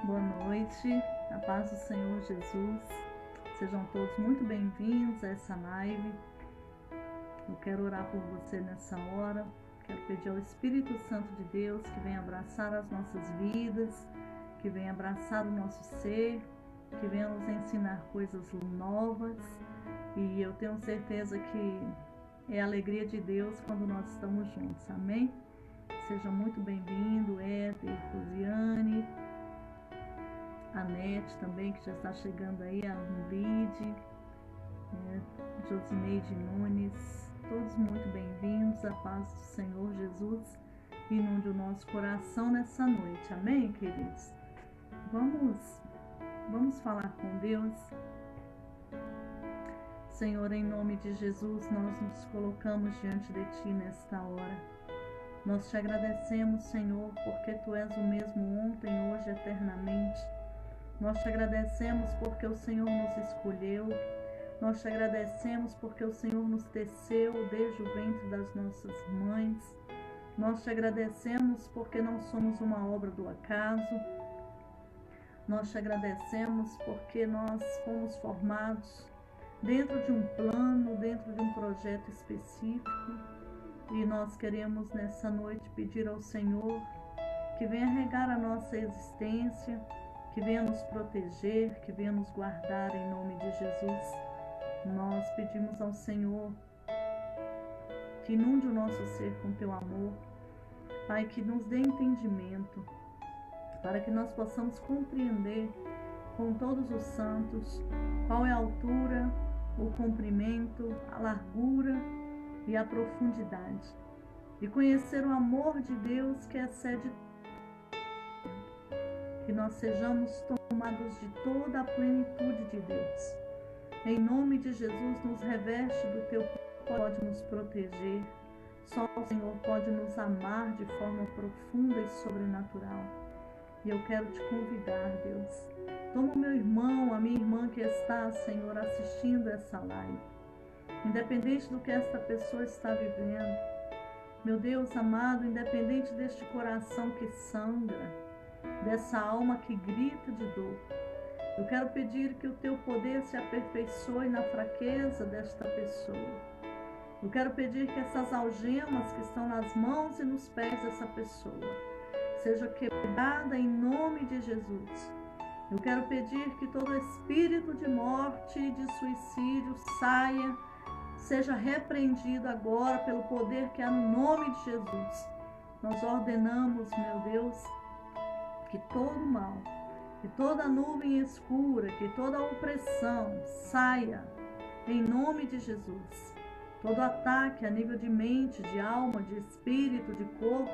Boa noite, a paz do Senhor Jesus. Sejam todos muito bem-vindos a essa live. Eu quero orar por você nessa hora. Quero pedir ao Espírito Santo de Deus que venha abraçar as nossas vidas, que venha abraçar o nosso ser, que venha nos ensinar coisas novas. E eu tenho certeza que é a alegria de Deus quando nós estamos juntos. Amém? Seja muito bem-vindo, Éter, Rosiane, a Nete também, que já está chegando aí, a Lide, Josineide Nunes, todos muito bem-vindos. A paz do Senhor Jesus inunde o nosso coração nessa noite, amém, queridos? Vamos falar com Deus. Senhor, em nome de Jesus, nós nos colocamos diante de Ti nesta hora. Nós Te agradecemos, Senhor, porque Tu és o mesmo ontem, hoje, eternamente. Nós Te agradecemos porque o Senhor nos escolheu. Nós Te agradecemos porque o Senhor nos teceu desde o ventre das nossas mães. Nós Te agradecemos porque não somos uma obra do acaso. Nós Te agradecemos porque nós fomos formados dentro de um plano, dentro de um projeto específico. E nós queremos nessa noite pedir ao Senhor que venha regar a nossa existência, que venha nos proteger, que venha nos guardar em nome de Jesus. Nós pedimos ao Senhor que inunde o nosso ser com Teu amor, Pai, que nos dê entendimento, para que nós possamos compreender com todos os santos qual é a altura, o comprimento, a largura e a profundidade, e conhecer o amor de Deus que excede, que nós sejamos tomados de toda a plenitude de Deus. Em nome de Jesus, nos reveste do Teu poder, pode nos proteger. Só o Senhor pode nos amar de forma profunda e sobrenatural. E eu quero Te convidar, Deus. Toma o meu irmão, a minha irmã que está, Senhor, assistindo essa live. Independente do que esta pessoa está vivendo, meu Deus amado, independente deste coração que sangra, dessa alma que grita de dor, eu quero pedir que o Teu poder se aperfeiçoe na fraqueza desta pessoa. Eu quero pedir que essas algemas que estão nas mãos e nos pés dessa pessoa seja quebrada em nome de Jesus. Eu quero pedir que todo espírito de morte e de suicídio saia, seja repreendido agora pelo poder que há no nome de Jesus. Nós ordenamos, meu Deus, que todo mal, que toda nuvem escura, que toda opressão saia em nome de Jesus. Todo ataque a nível de mente, de alma, de espírito, de corpo,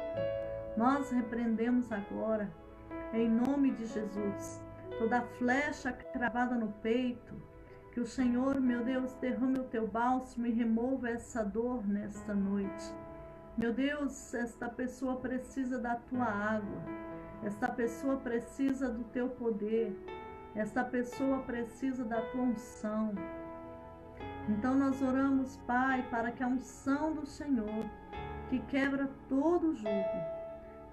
nós repreendemos agora em nome de Jesus. Toda flecha cravada no peito, que o Senhor, meu Deus, derrame o Teu bálsamo e remova essa dor nesta noite. Meu Deus, esta pessoa precisa da Tua água. Esta pessoa precisa do Teu poder. Esta pessoa precisa da Tua unção. Então nós oramos, Pai, para que a unção do Senhor, que quebra todo jugo,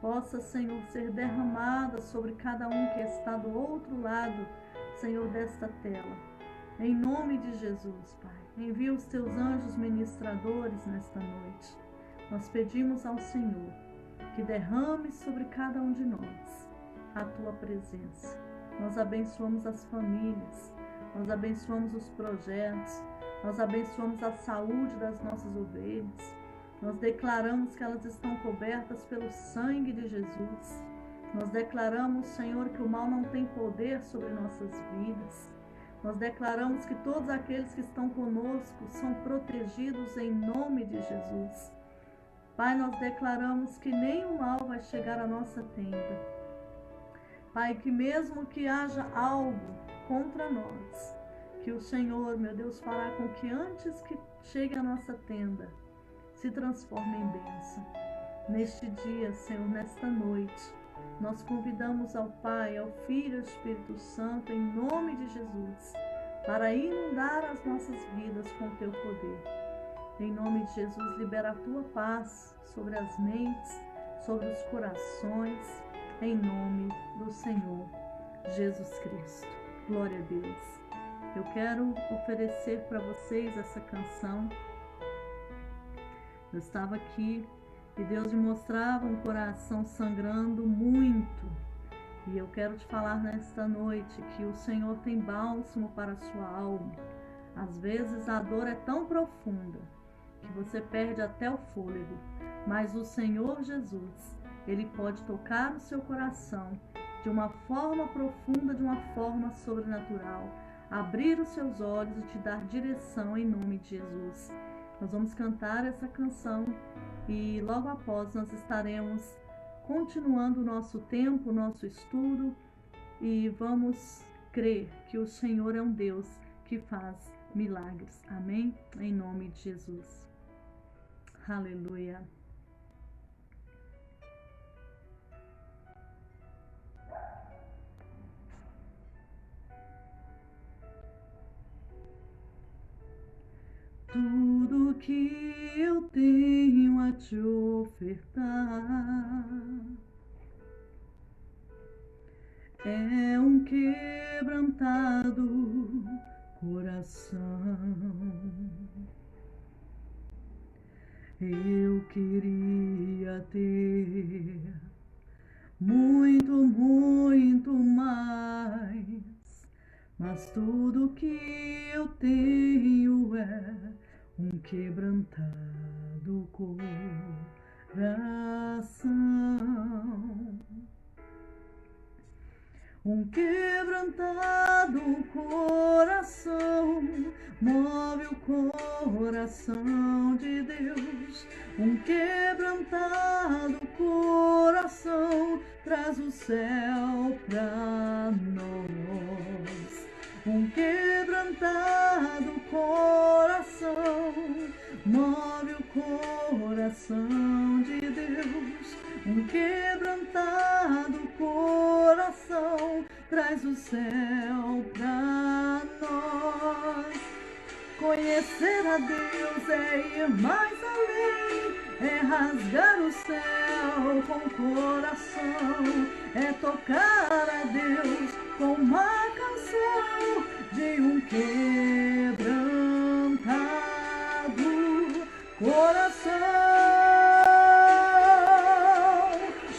possa, Senhor, ser derramada sobre cada um que está do outro lado, Senhor, desta tela. Em nome de Jesus, Pai, envia os Teus anjos ministradores nesta noite. Nós pedimos ao Senhor que derrame sobre cada um de nós a Tua presença. Nós abençoamos as famílias, nós abençoamos os projetos, nós abençoamos a saúde das nossas ovelhas. Nós declaramos que elas estão cobertas pelo sangue de Jesus. Nós declaramos, Senhor, que o mal não tem poder sobre nossas vidas. Nós declaramos que todos aqueles que estão conosco são protegidos em nome de Jesus. Pai, nós declaramos que nenhum mal vai chegar à nossa tenda. Pai, que mesmo que haja algo contra nós, que o Senhor, meu Deus, fará com que antes que chegue à nossa tenda, se transforme em bênção. Neste dia, Senhor, nesta noite, nós convidamos ao Pai, ao Filho e ao Espírito Santo, em nome de Jesus, para inundar as nossas vidas com o Teu poder. Em nome de Jesus, libera a Tua paz sobre as mentes, sobre os corações, em nome do Senhor. Jesus Cristo. Glória a Deus. Eu quero oferecer para vocês essa canção. Eu estava aqui e Deus me mostrava um coração sangrando muito. E eu quero te falar nesta noite que o Senhor tem bálsamo para a sua alma. Às vezes a dor é tão profunda que você perde até o fôlego, mas o Senhor Jesus, Ele pode tocar o seu coração de uma forma profunda, de uma forma sobrenatural, abrir os seus olhos e te dar direção em nome de Jesus. Nós vamos cantar essa canção e logo após nós estaremos continuando o nosso tempo, o nosso estudo, e vamos crer que o Senhor é um Deus que faz milagres. Amém? Em nome de Jesus. Aleluia. Tudo que eu tenho a te ofertar é um quebrantado coração. Eu queria ter muito, muito mais, mas tudo que eu tenho é um quebrantado coração. Um quebrantado coração move o coração de Deus. Um quebrantado coração traz o céu pra nós. Um quebrantado coração move o coração de Deus. Um quebrantado coração traz o céu pra nós. Conhecer a Deus é ir mais além, é rasgar o céu com o coração, é tocar a Deus com uma canção de um quebrantado coração.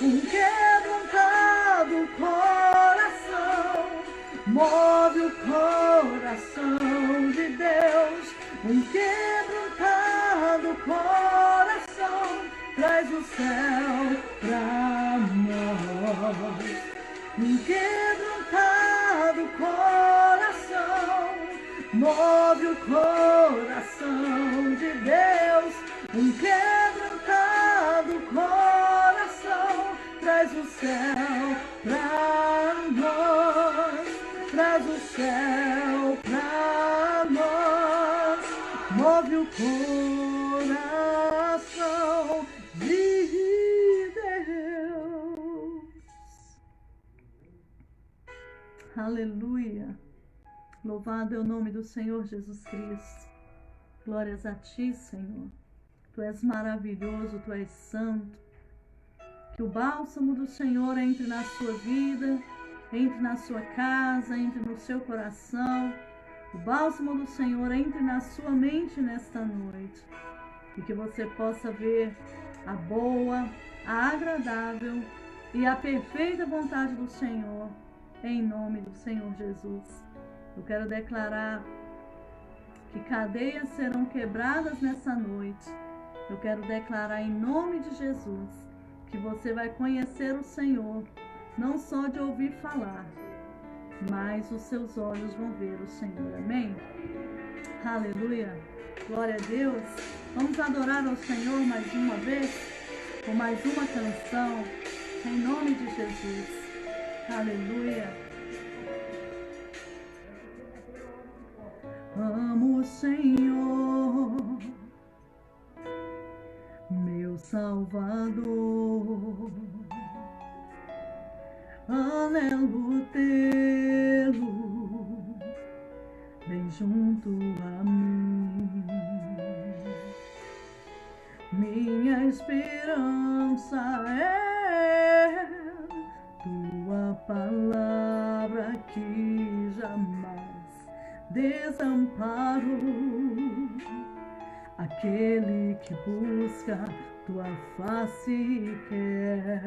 Um quebrantado coração move o coração de Deus. Um quebrantado coração traz o céu pra nós. Um quebrantado coração move o coração de Deus. Um quebrantado coração traz o céu pra nós. Traz o céu pra nós. Move o coração de Deus. Aleluia. Louvado é o nome do Senhor Jesus Cristo. Glórias a ti, Senhor. Tu és maravilhoso, tu és santo. Que o bálsamo do Senhor entre na sua vida, entre na sua casa, entre no seu coração. O bálsamo do Senhor entre na sua mente nesta noite. E que você possa ver a boa, a agradável e a perfeita vontade do Senhor, em nome do Senhor Jesus. Eu quero declarar que cadeias serão quebradas nessa noite. Eu quero declarar em nome de Jesus que você vai conhecer o Senhor, não só de ouvir falar, mas os seus olhos vão ver o Senhor. Amém? Aleluia! Glória a Deus! Vamos adorar ao Senhor mais uma vez, com mais uma canção, em nome de Jesus. Aleluia! Amo o Senhor, meu Salvador, anelo tê-lo bem junto a mim. Minha esperança é tua palavra, palavra que jamais desamparou aquele que busca tua face quer.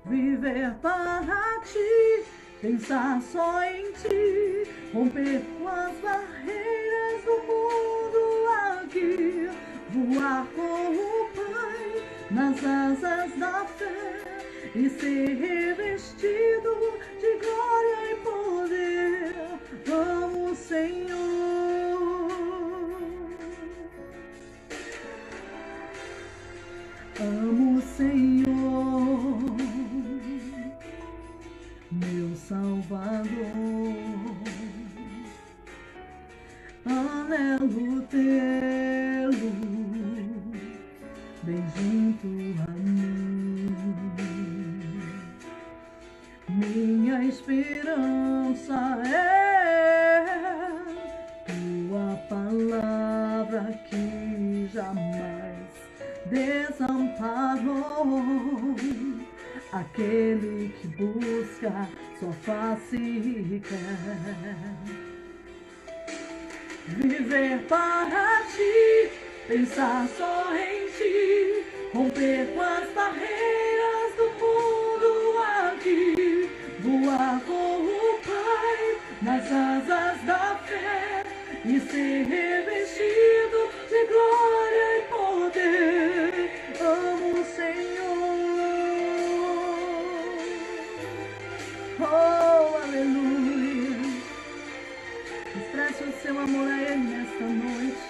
Viver para ti, pensar só em ti, romper com as barreiras do mundo aqui, voar com o Pai nas asas da fé e ser revestido de glória e poder. Amo o Senhor, amo o Senhor, meu Salvador. Anelo tê-lo bem junto a mim. Minha esperança é tua palavra que jamais desamparou aquele que busca sua face quer. Viver para ti, pensar só em ti, romper com as barreiras do mundo aqui, voar com o Pai nas asas da fé e ser revestido de glória e poder. Amo o Senhor, oh, aleluia. Expresse o seu amor a Ele nesta noite,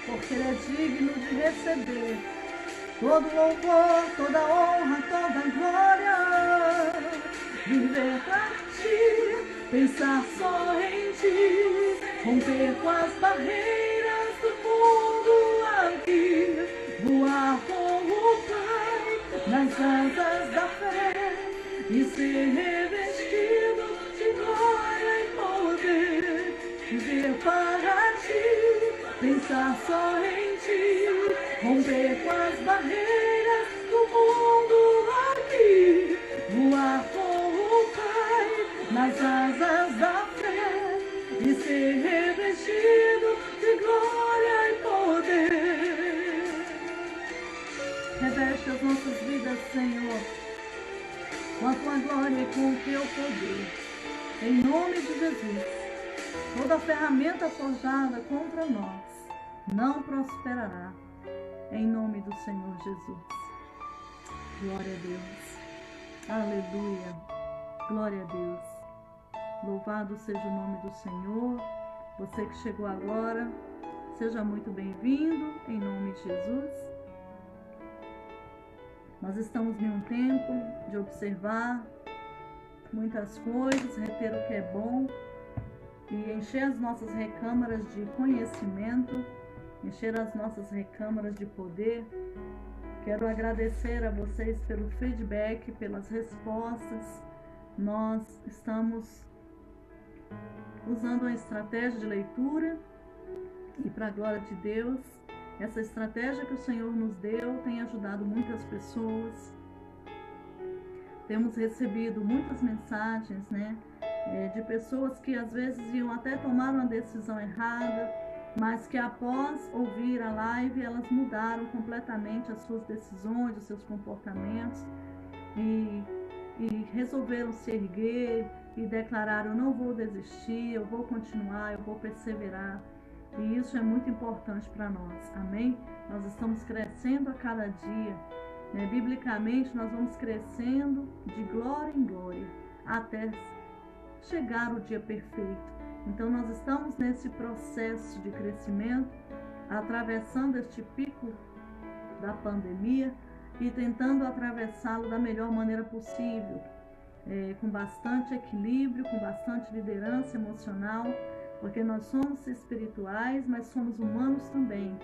porque Ele é digno de receber todo louvor, toda honra, toda glória. Viver pra ti, pensar só em ti, romper com as barreiras do mundo aqui, voar com o Pai nas asas da fé e ser revestido de glória e poder. Viver para ti, pensar só em ti, romper com as barreiras do mundo aqui, voar com o Pai nas asas da fé e ser revestido de glória e poder. Reveste as nossas vidas, Senhor, com a tua glória e com o teu poder, em nome de Jesus. Toda ferramenta forjada contra nós não prosperará, em nome do Senhor Jesus. Glória a Deus, aleluia, glória a Deus. Louvado seja o nome do Senhor. Você que chegou agora, seja muito bem-vindo, em nome de Jesus. Nós estamos em um tempo de observar muitas coisas, reter o que é bom, e encher as nossas recâmaras de conhecimento, encher as nossas recâmaras de poder. Quero agradecer a vocês pelo feedback, pelas respostas. Nós estamos usando uma estratégia de leitura e, para a glória de Deus, essa estratégia que o Senhor nos deu tem ajudado muitas pessoas. Temos recebido muitas mensagens, de pessoas que às vezes iam até tomar uma decisão errada, mas que após ouvir a live elas mudaram completamente as suas decisões, os seus comportamentos e resolveram se erguer e declarar: eu não vou desistir, eu vou continuar, eu vou perseverar. E isso é muito importante para nós, amém? Nós estamos crescendo a cada dia, biblicamente nós vamos crescendo de glória em glória até chegar o dia perfeito. Então nós estamos nesse processo de crescimento, atravessando este pico da pandemia e tentando atravessá-lo da melhor maneira possível, com bastante equilíbrio, com bastante liderança emocional, porque nós somos espirituais, mas somos humanos também,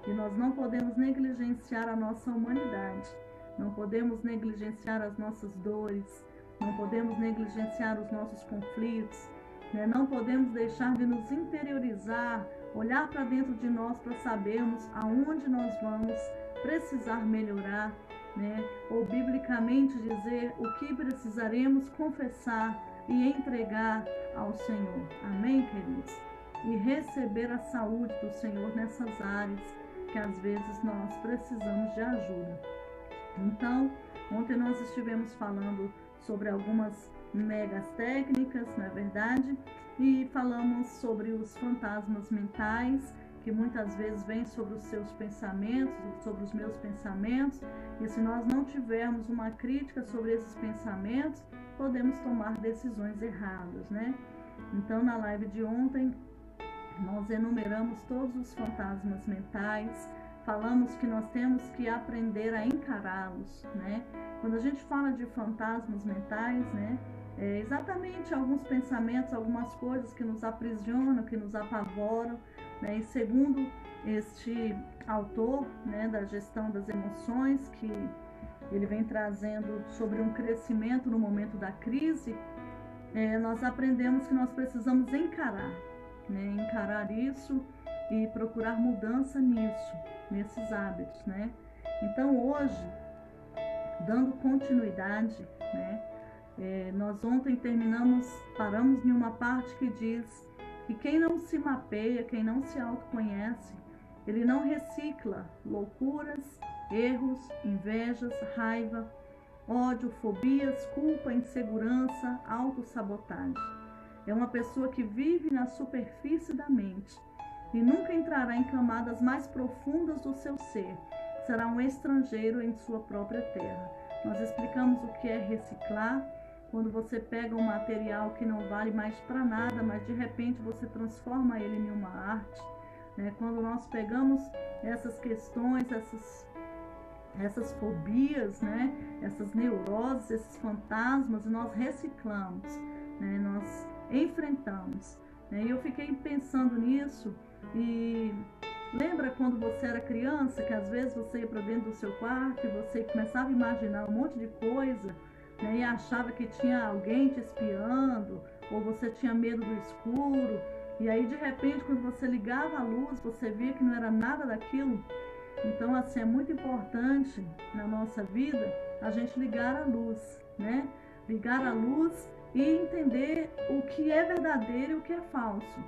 e nós não podemos negligenciar a nossa humanidade, não podemos negligenciar as nossas dores, não podemos negligenciar os nossos conflitos, não podemos deixar de nos interiorizar, olhar para dentro de nós para sabermos aonde nós vamos precisar melhorar né? Ou biblicamente dizer o que precisaremos confessar e entregar ao Senhor. Amém, queridos? E receber a saúde do Senhor nessas áreas que às vezes nós precisamos de ajuda. Então, ontem nós estivemos falando sobre algumas megas técnicas, não é verdade? E falamos sobre os fantasmas mentais, que muitas vezes vêm sobre os seus pensamentos, sobre os meus pensamentos, e se nós não tivermos uma crítica sobre esses pensamentos, podemos tomar decisões erradas, né? Então, na live de ontem, nós enumeramos todos os fantasmas mentais, falamos que nós temos que aprender a encará-los, né? Quando a gente fala de fantasmas mentais, né, é exatamente alguns pensamentos, algumas coisas que nos aprisionam, que nos apavoram, né? E segundo este autor, né, da gestão das emoções, que ele vem trazendo sobre um crescimento no momento da crise, nós aprendemos que nós precisamos encarar, né? Encarar isso e procurar mudança nisso, nesses hábitos, né? Então hoje, dando continuidade, né? Nós ontem paramos em uma parte que diz que quem não se mapeia, quem não se autoconhece, ele não recicla loucuras, erros, invejas, raiva, ódio, fobias, culpa, insegurança, autossabotagem. É uma pessoa que vive na superfície da mente e nunca entrará em camadas mais profundas do seu ser. Será um estrangeiro em sua própria terra. Nós explicamos o que é reciclar. Quando você pega um material que não vale mais para nada, mas de repente você transforma ele em uma arte, né? Quando nós pegamos essas questões, essas fobias, né? Essas neuroses, esses fantasmas, nós reciclamos, né? Nós enfrentamos, né? E eu fiquei pensando nisso e lembra quando você era criança, que às vezes você ia para dentro do seu quarto e você começava a imaginar um monte de coisa, né? E achava que tinha alguém te espiando, ou você tinha medo do escuro, e aí de repente quando você ligava a luz, você via que não era nada daquilo. Então assim, é muito importante na nossa vida a gente ligar a luz, né? Ligar a luz e entender o que é verdadeiro e o que é falso.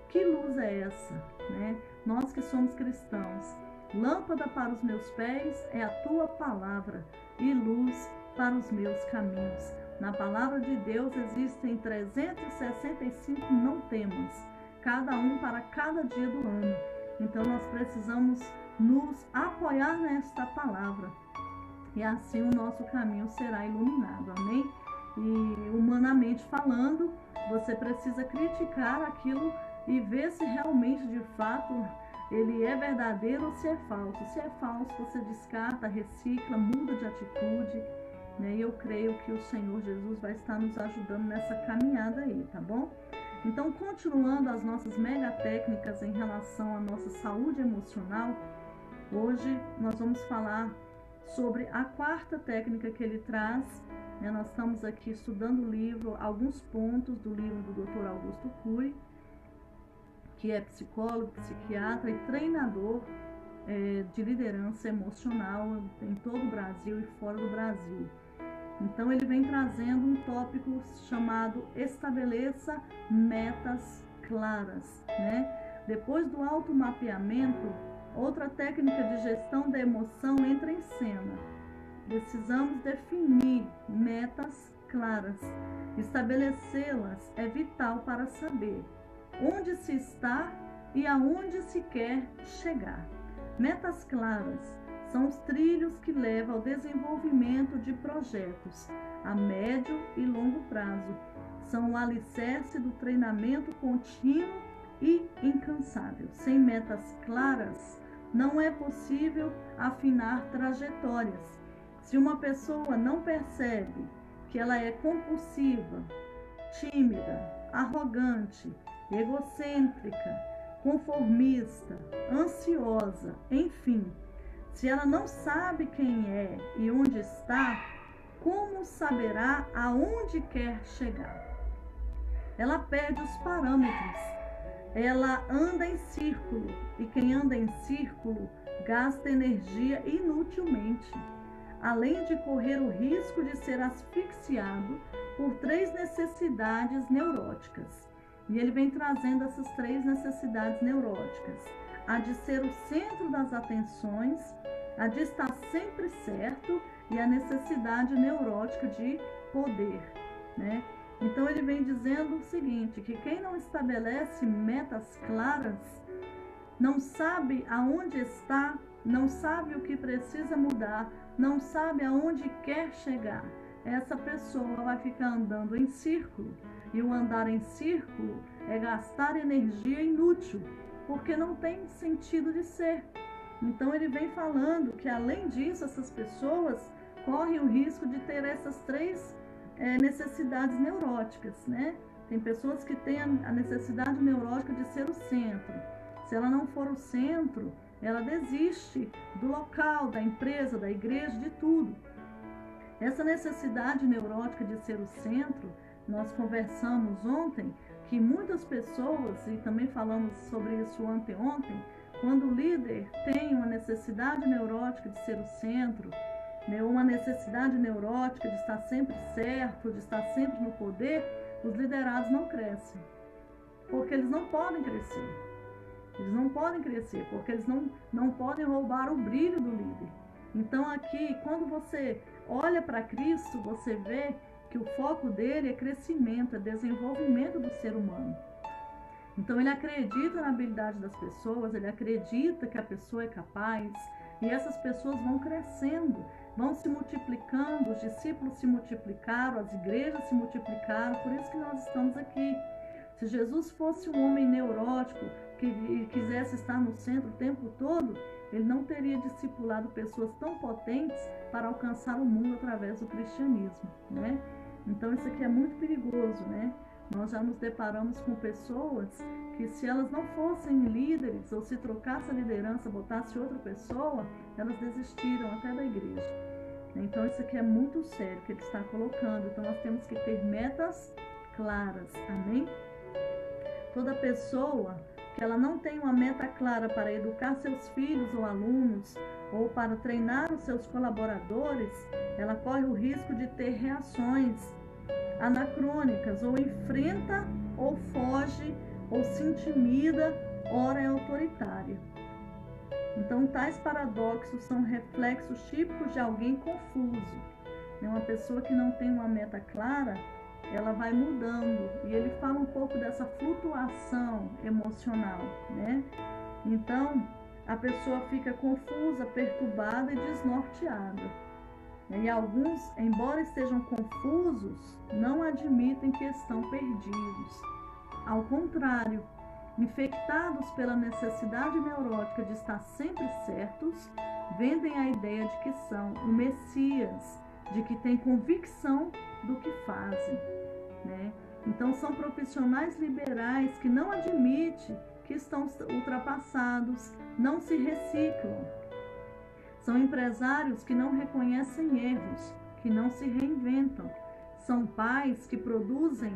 Que luz é essa, né? Nós que somos cristãos, lâmpada para os meus pés é a tua palavra e luz para os meus caminhos. Na palavra de Deus existem 365 não temas, cada um para cada dia do ano. Então nós precisamos nos apoiar nesta palavra e assim o nosso caminho será iluminado, amém? E humanamente falando, você precisa criticar aquilo e ver se realmente de fato ele é verdadeiro ou se é falso. Se é falso, você descarta, recicla, muda de atitude, né? E eu creio que o Senhor Jesus vai estar nos ajudando nessa caminhada aí, tá bom? Então, continuando as nossas mega técnicas em relação à nossa saúde emocional, hoje nós vamos falar sobre a quarta técnica que ele traz, né? Nós estamos aqui estudando o livro, alguns pontos do livro do Dr. Augusto Cury, que é psicólogo, psiquiatra e treinador de liderança emocional em todo o Brasil e fora do Brasil. Então ele vem trazendo um tópico chamado estabeleça metas claras, né? Depois do automapeamento, outra técnica de gestão da emoção entra em cena. Precisamos definir metas claras. Estabelecê-las é vital para saber onde se está e aonde se quer chegar. Metas claras são os trilhos que levam ao desenvolvimento de projetos a médio e longo prazo. São o alicerce do treinamento contínuo e incansável. Sem metas claras, não é possível afinar trajetórias. Se uma pessoa não percebe que ela é compulsiva, tímida, arrogante, egocêntrica, conformista, ansiosa, enfim, se ela não sabe quem é e onde está, como saberá aonde quer chegar? Ela perde os parâmetros, ela anda em círculo, e quem anda em círculo gasta energia inutilmente. além de correr o risco de ser asfixiado por 3 necessidades neuróticas. E ele vem trazendo essas 3 necessidades neuróticas: a de ser o centro das atenções, a de estar sempre certo e a necessidade neurótica de poder, né? Então ele vem dizendo o seguinte, que quem não estabelece metas claras, não sabe aonde está, não sabe o que precisa mudar, não sabe aonde quer chegar. Essa pessoa vai ficar andando em círculo, e o andar em círculo é gastar energia inútil, porque não tem sentido de ser. Então ele vem falando que, além disso, essas pessoas correm o risco de ter essas 3 necessidades neuróticas, né? Tem pessoas que têm a necessidade neurótica de ser o centro. Se ela não for o centro, ela desiste do local, da empresa, da igreja, de tudo. Essa necessidade neurótica de ser o centro, nós conversamos ontem que muitas pessoas, e também falamos sobre isso anteontem, quando o líder tem uma necessidade neurótica de ser o centro, né, uma necessidade neurótica de estar sempre certo, de estar sempre no poder, os liderados não crescem, porque eles não podem crescer. Eles não podem crescer, porque eles não podem roubar o brilho do líder. Então aqui, quando você olha para Cristo, você vê que o foco dele é crescimento, é desenvolvimento do ser humano. Então ele acredita na habilidade das pessoas, ele acredita que a pessoa é capaz, e essas pessoas vão crescendo, vão se multiplicando, os discípulos se multiplicaram, as igrejas se multiplicaram, por isso que nós estamos aqui. Se Jesus fosse um homem neurótico, que quisesse estar no centro o tempo todo, ele não teria discipulado pessoas tão potentes para alcançar o mundo através do cristianismo, né? Então isso aqui é muito perigoso, né? Nós já nos deparamos com pessoas que, se elas não fossem líderes, ou se trocasse a liderança, botasse outra pessoa, elas desistiram até da igreja. Então isso aqui é muito sério que ele está colocando. Então nós temos que ter metas claras, amém? Toda pessoa que ela não tem uma meta clara para educar seus filhos ou alunos, ou para treinar os seus colaboradores, ela corre o risco de ter reações anacrônicas, ou enfrenta, ou foge, ou se intimida, ora é autoritária. Então, tais paradoxos são reflexos típicos de alguém confuso. Uma pessoa que não tem uma meta clara, ela vai mudando, e ele fala um pouco dessa flutuação emocional, né? Então, a pessoa fica confusa, perturbada e desnorteada. E alguns, embora estejam confusos, não admitem que estão perdidos. Ao contrário, infectados pela necessidade neurótica de estar sempre certos, vendem a ideia de que são o Messias, de que têm convicção do que fazem, né? Então são profissionais liberais que não admitem que estão ultrapassados, não se reciclam. São empresários que não reconhecem erros, que não se reinventam. São pais que produzem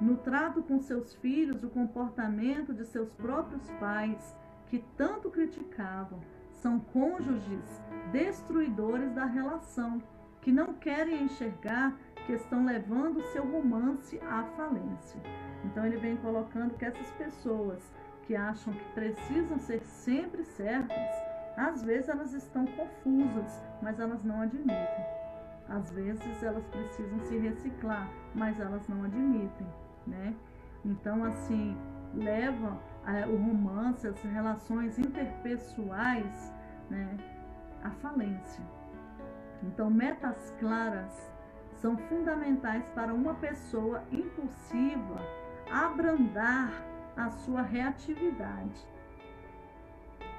no trato com seus filhos o comportamento de seus próprios pais, que tanto criticavam. São cônjuges destruidores da relação, que não querem enxergar que estão levando seu romance à falência. Então ele vem colocando que essas pessoas que acham que precisam ser sempre certas, às vezes elas estão confusas, mas elas não admitem. Às vezes elas precisam se reciclar, mas elas não admitem, né? Então, assim, leva o romance, as relações interpessoais, né, à falência. Então, metas claras são fundamentais para uma pessoa impulsiva abrandar a sua reatividade.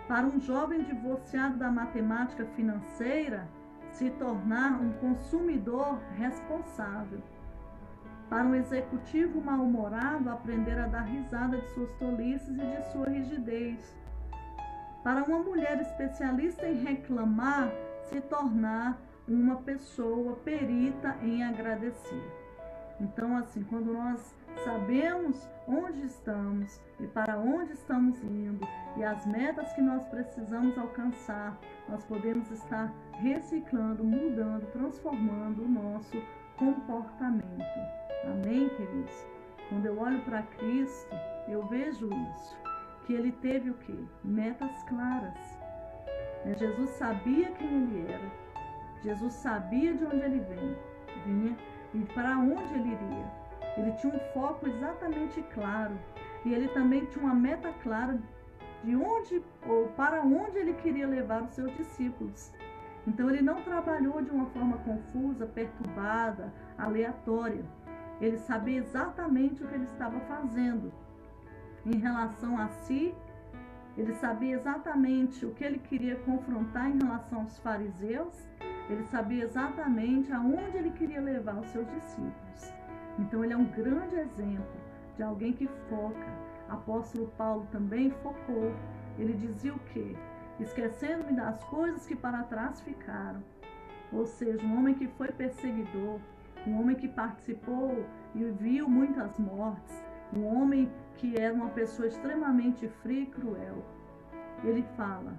Para um jovem divorciado da matemática financeira, se tornar um consumidor responsável. Para um executivo mal-humorado, aprender a dar risada de suas tolices e de sua rigidez. Para uma mulher especialista em reclamar, se tornar uma pessoa perita em agradecer. Então, assim, quando nós sabemos onde estamos e para onde estamos indo e as metas que nós precisamos alcançar, nós podemos estar reciclando, mudando, transformando o nosso comportamento. Amém, queridos? Quando eu olho para Cristo, eu vejo isso, que ele teve o quê? Metas claras. Jesus sabia quem ele era, Jesus sabia de onde ele vinha e para onde ele iria. Ele tinha um foco exatamente claro e ele também tinha uma meta clara de onde ou para onde ele queria levar os seus discípulos. Então ele não trabalhou de uma forma confusa, perturbada, aleatória. Ele sabia exatamente o que ele estava fazendo em relação a si. Ele sabia exatamente o que ele queria confrontar em relação aos fariseus. Ele sabia exatamente aonde ele queria levar os seus discípulos. Então ele é um grande exemplo de alguém que foca. Apóstolo Paulo também focou. Ele dizia o quê? Esquecendo-me das coisas que para trás ficaram. Ou seja, um homem que foi perseguidor, um homem que participou e viu muitas mortes, um homem que era uma pessoa extremamente fria e cruel. Ele fala,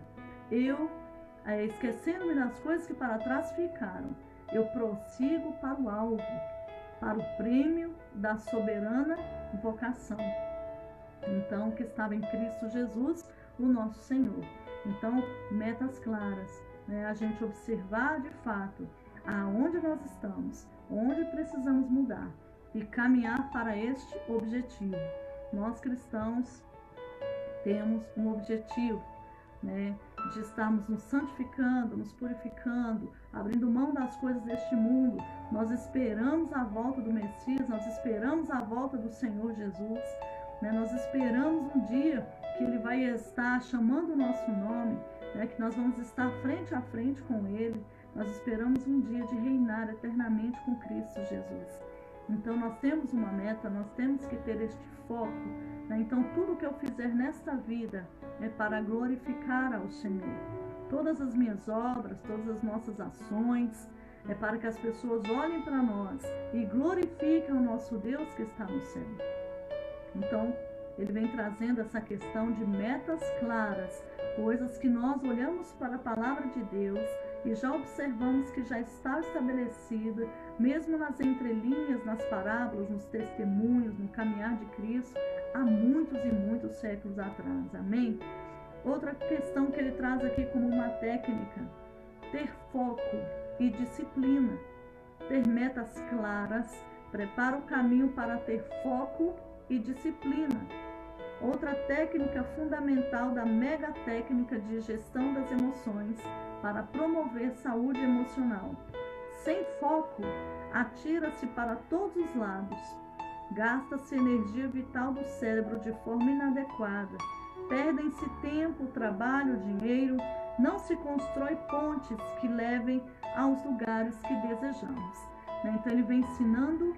esquecendo-me das coisas que para trás ficaram, eu prossigo para o alvo, para o prêmio da soberana vocação. Então, que estava em Cristo Jesus, o nosso Senhor. Então, metas claras, né? A gente observar de fato aonde nós estamos, onde precisamos mudar e caminhar para este objetivo. Nós cristãos temos um objetivo, né, de estarmos nos santificando, nos purificando, abrindo mão das coisas deste mundo. Nós esperamos a volta do Messias, nós esperamos a volta do Senhor Jesus, né? Nós esperamos um dia que Ele vai estar chamando o nosso nome, né? Que nós vamos estar frente a frente com Ele. Nós esperamos um dia de reinar eternamente com Cristo Jesus. Então nós temos uma meta, nós temos que ter este foco, né? Então tudo que eu fizer nesta vida é para glorificar ao Senhor. Todas as minhas obras, todas as nossas ações, é para que as pessoas olhem para nós e glorifiquem o nosso Deus que está no céu. Então, ele vem trazendo essa questão de metas claras, coisas que nós olhamos para a palavra de Deus e já observamos que já está estabelecida, mesmo nas entrelinhas, nas parábolas, nos testemunhos, no caminhar de Cristo, há muitos e muitos séculos atrás. Amém? Outra questão que ele traz aqui como uma técnica, ter foco e disciplina. Ter metas claras prepara o caminho para ter foco e disciplina. Outra técnica fundamental da mega técnica de gestão das emoções para promover saúde emocional. Sem foco, atira-se para todos os lados. Gasta-se energia vital do cérebro de forma inadequada. Perdem-se tempo, trabalho, dinheiro. Não se constrói pontes que levem aos lugares que desejamos. Então ele vem ensinando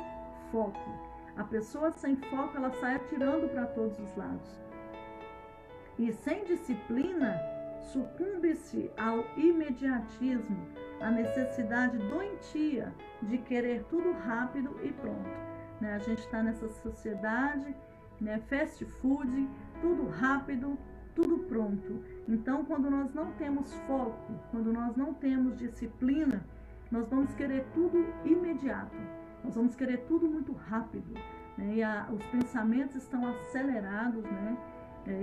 foco. A pessoa sem foco, ela sai atirando para todos os lados. E sem disciplina, sucumbe-se ao imediatismo, à necessidade doentia de querer tudo rápido e pronto. A gente está nessa sociedade, fast food, tudo rápido, tudo pronto. Então, quando nós não temos foco, quando nós não temos disciplina, nós vamos querer tudo imediato. Nós vamos querer tudo muito rápido, né? E os pensamentos estão acelerados, né?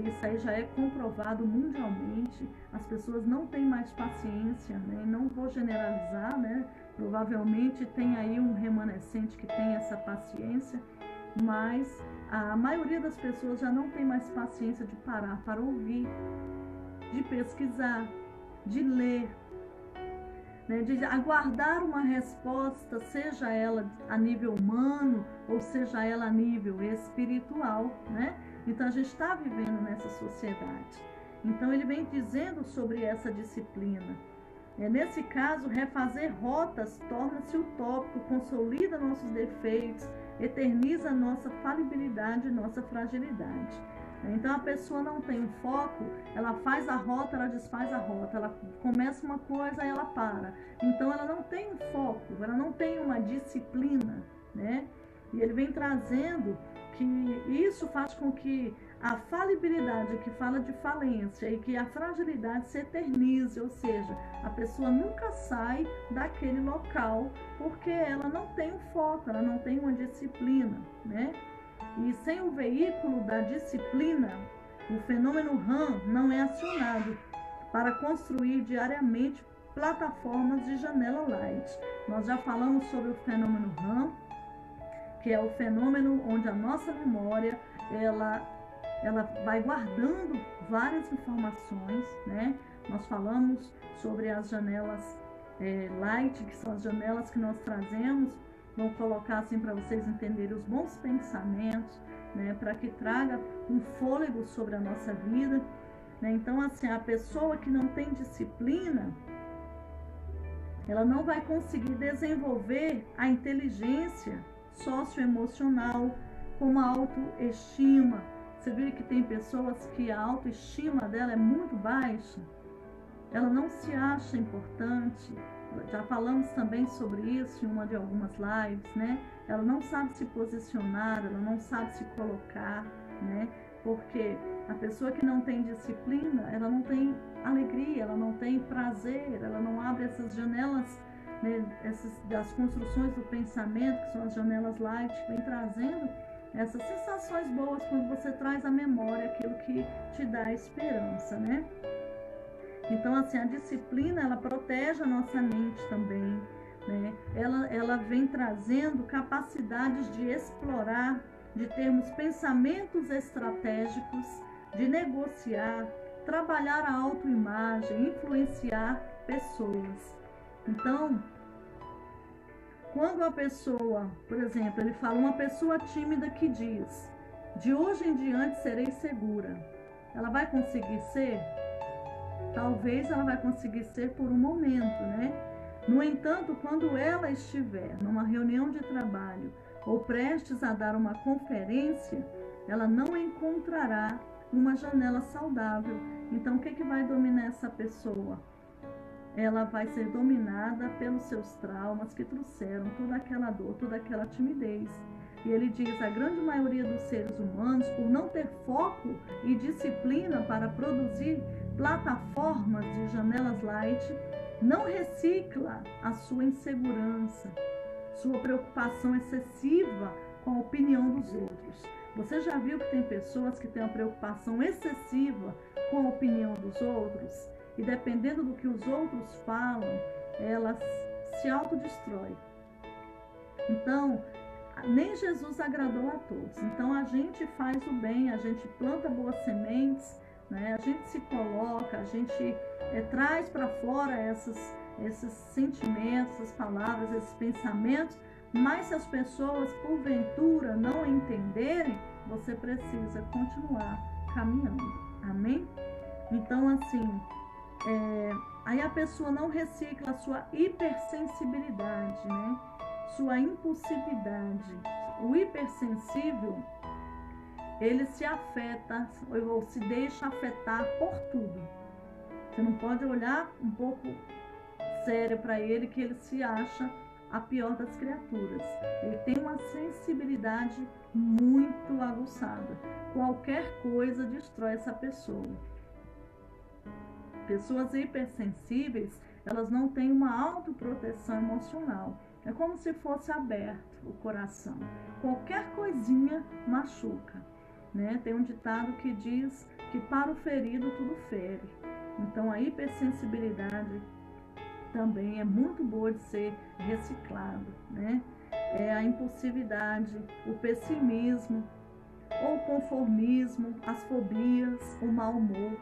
Isso aí já é comprovado mundialmente. As pessoas não têm mais paciência, né? Não vou generalizar, né? Provavelmente tem aí um remanescente que tem essa paciência, mas a maioria das pessoas já não tem mais paciência de parar para ouvir, de pesquisar, de ler, de aguardar uma resposta, seja ela a nível humano ou seja ela a nível espiritual, né? Então a gente está vivendo nessa sociedade. Então ele vem dizendo sobre essa disciplina. Nesse caso, refazer rotas torna-se utópico, consolida nossos defeitos, eterniza nossa falibilidade e nossa fragilidade. Então a pessoa não tem um foco, ela faz a rota, ela desfaz a rota, ela começa uma coisa e ela para. Então ela não tem um foco, ela não tem uma disciplina, né? E ele vem trazendo que isso faz com que a falibilidade, que fala de falência, e que a fragilidade se eternize, ou seja, a pessoa nunca sai daquele local porque ela não tem um foco, ela não tem uma disciplina, né? E sem o veículo da disciplina, o fenômeno RAM não é acionado para construir diariamente plataformas de janela light. Nós já falamos sobre o fenômeno RAM, que é o fenômeno onde a nossa memória ela vai guardando várias informações, né? Nós falamos sobre as janelas light, que são as janelas que nós trazemos. Vou colocar assim para vocês entenderem os bons pensamentos, né? Para que traga um fôlego sobre a nossa vida, né? Então, assim, a pessoa que não tem disciplina, ela não vai conseguir desenvolver a inteligência socioemocional, como a autoestima. Você viu que tem pessoas que a autoestima dela é muito baixa, ela não se acha importante. Já falamos também sobre isso em uma de algumas lives, né? Ela não sabe se posicionar, ela não sabe se colocar, né? Porque a pessoa que não tem disciplina, ela não tem alegria, ela não tem prazer, ela não abre essas janelas, né, das construções do pensamento, que são as janelas light, que vem trazendo essas sensações boas quando você traz à memória aquilo que te dá esperança, né? Então, assim, a disciplina, ela protege a nossa mente também, né? Ela vem trazendo capacidades de explorar, de termos pensamentos estratégicos, de negociar, trabalhar a autoimagem, influenciar pessoas. Então, quando a pessoa, por exemplo, ele fala, uma pessoa tímida que diz, de hoje em diante serei segura, ela vai conseguir ser? Talvez ela vai conseguir ser por um momento, né? No entanto, quando ela estiver numa reunião de trabalho ou prestes a dar uma conferência, ela não encontrará uma janela saudável. Então, o que vai dominar essa pessoa? Ela vai ser dominada pelos seus traumas que trouxeram toda aquela dor, toda aquela timidez. E ele diz, a grande maioria dos seres humanos, por não ter foco e disciplina para produzir plataformas de janelas light, não recicla a sua insegurança, sua preocupação excessiva com a opinião dos outros. Você já viu que tem pessoas que têm uma preocupação excessiva com a opinião dos outros? E dependendo do que os outros falam, ela se autodestrói. Então, nem Jesus agradou a todos. Então, a gente faz o bem, a gente planta boas sementes, né? A gente se coloca, a gente traz para fora esses sentimentos, essas palavras, esses pensamentos, mas se as pessoas, porventura, não entenderem, você precisa continuar caminhando. Amém? Então, assim, aí a pessoa não recicla a sua hipersensibilidade, né? Sua impulsividade. O hipersensível, ele se afeta ou se deixa afetar por tudo. Você não pode olhar um pouco sério para ele, que ele se acha a pior das criaturas. Ele tem uma sensibilidade muito aguçada. Qualquer coisa destrói essa pessoa. Pessoas hipersensíveis, elas não têm uma autoproteção emocional. É como se fosse aberto o coração. Qualquer coisinha machuca, né? Tem um ditado que diz que para o ferido tudo fere. Então a hipersensibilidade também é muito boa de ser reciclado, né? A impulsividade, o pessimismo, ou o conformismo, as fobias, o mau humor.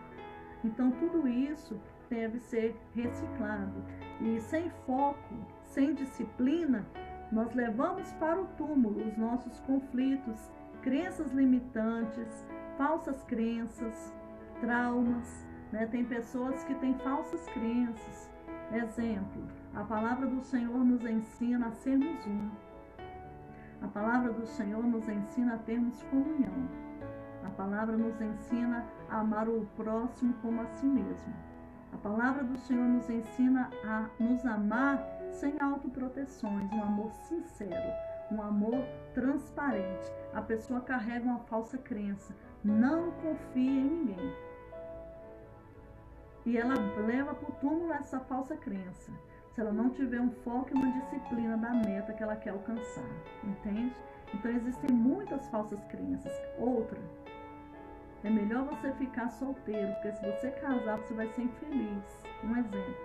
Então tudo isso deve ser reciclado. E sem foco, sem disciplina, nós levamos para o túmulo os nossos conflitos, crenças limitantes, falsas crenças, traumas, né? Tem pessoas que têm falsas crenças. Exemplo, a palavra do Senhor nos ensina a sermos um. A palavra do Senhor nos ensina a termos comunhão. A palavra nos ensina a amar o próximo como a si mesmo. A palavra do Senhor nos ensina a nos amar sem autoproteções, um amor sincero, um amor transparente. A pessoa carrega uma falsa crença, não confia em ninguém. E ela leva para o túmulo essa falsa crença, se ela não tiver um foco e uma disciplina da meta que ela quer alcançar, entende? Então existem muitas falsas crenças. Outra, é melhor você ficar solteiro, porque se você casar, você vai ser infeliz. Um exemplo.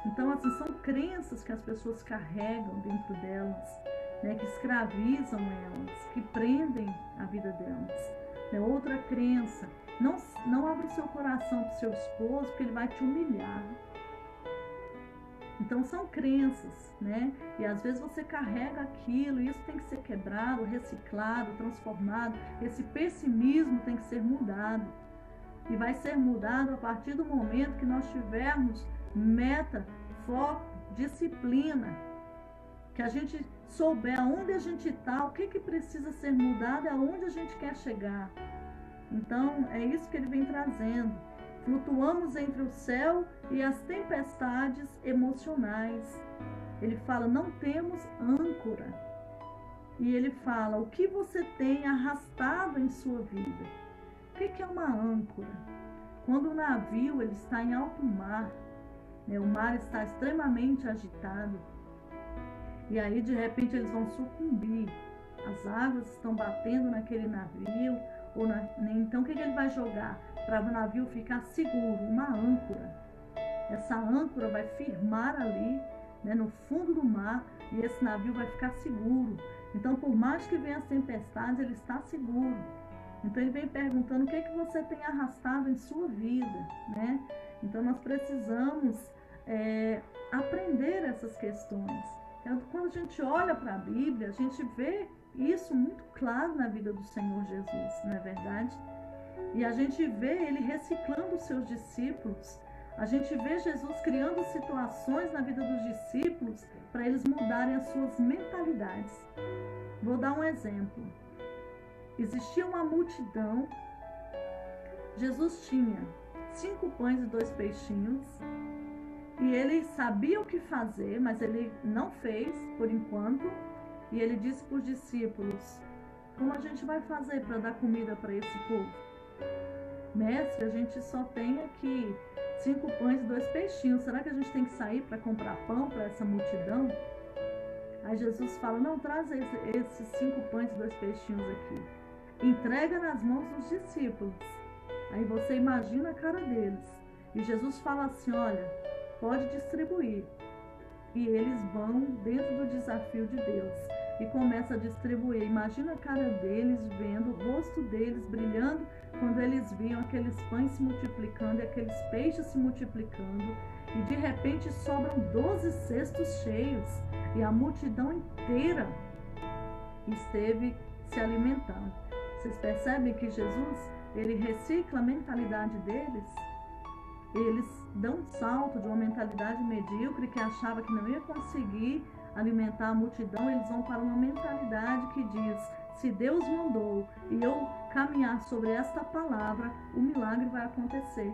Então, assim, são crenças que as pessoas carregam dentro delas, né, que escravizam elas, que prendem a vida delas. Né? Outra crença, não abra o seu coração para o seu esposo, porque ele vai te humilhar. Então são crenças, né? E às vezes você carrega aquilo, e isso tem que ser quebrado, reciclado, transformado. Esse pessimismo tem que ser mudado. E vai ser mudado a partir do momento que nós tivermos meta, foco, disciplina. Que a gente souber aonde a gente está, o que precisa ser mudado e aonde a gente quer chegar. Então é isso que ele vem trazendo. Flutuamos entre o céu e as tempestades emocionais. Ele fala, não temos âncora. E ele fala, o que você tem arrastado em sua vida? O que é uma âncora? Quando o navio ele está em alto mar, né, o mar está extremamente agitado, e aí de repente eles vão sucumbir. As águas estão batendo naquele navio, então o que ele vai jogar? Para o navio ficar seguro, uma âncora. Essa âncora vai firmar ali, né, no fundo do mar, e esse navio vai ficar seguro. Então, por mais que venham as tempestades, ele está seguro. Então, ele vem perguntando o que você tem arrastado em sua vida, né? Então, nós precisamos aprender essas questões. Então, quando a gente olha para a Bíblia, a gente vê isso muito claro na vida do Senhor Jesus, não é verdade? E a gente vê ele reciclando os seus discípulos. A gente vê Jesus criando situações na vida dos discípulos para eles mudarem as suas mentalidades. Vou dar um exemplo. Existia uma multidão. Jesus tinha 5 pães e 2 peixinhos. E ele sabia o que fazer, mas ele não fez por enquanto. E ele disse para os discípulos, como a gente vai fazer para dar comida para esse povo? Mestre, a gente só tem aqui 5 pães e 2 peixinhos. Será que a gente tem que sair para comprar pão para essa multidão? Aí Jesus fala, não, traz esses 5 pães e 2 peixinhos aqui. Entrega nas mãos dos discípulos. Aí você imagina a cara deles. E Jesus fala assim, olha, pode distribuir. E eles vão dentro do desafio de Deus. E começa a distribuir. Imagina a cara deles, vendo o rosto deles brilhando, quando eles viam aqueles pães se multiplicando e aqueles peixes se multiplicando. E de repente sobram 12 cestos cheios. E a multidão inteira esteve se alimentando. Vocês percebem que Jesus, ele recicla a mentalidade deles? Eles dão um salto de uma mentalidade medíocre que achava que não ia conseguir alimentar a multidão. Eles vão para uma mentalidade que diz, se Deus mandou e eu caminhar sobre esta palavra, o milagre vai acontecer.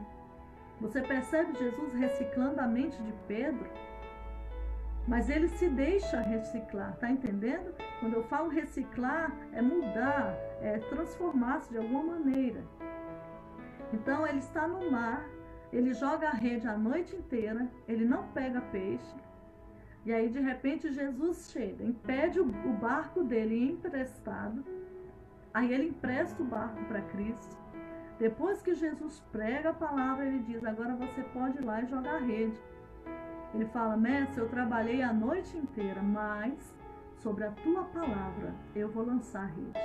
Você percebe Jesus reciclando a mente de Pedro? Mas ele se deixa reciclar, tá entendendo? Quando eu falo reciclar, é mudar, é transformar-se de alguma maneira. Então ele está no mar, ele joga a rede a noite inteira, ele não pega peixe. E aí de repente Jesus chega, impede o barco dele emprestado. Aí ele empresta o barco para Cristo. Depois que Jesus prega a palavra, ele diz, agora você pode ir lá e jogar a rede. Ele fala, mestre, eu trabalhei a noite inteira, mas sobre a tua palavra eu vou lançar a rede.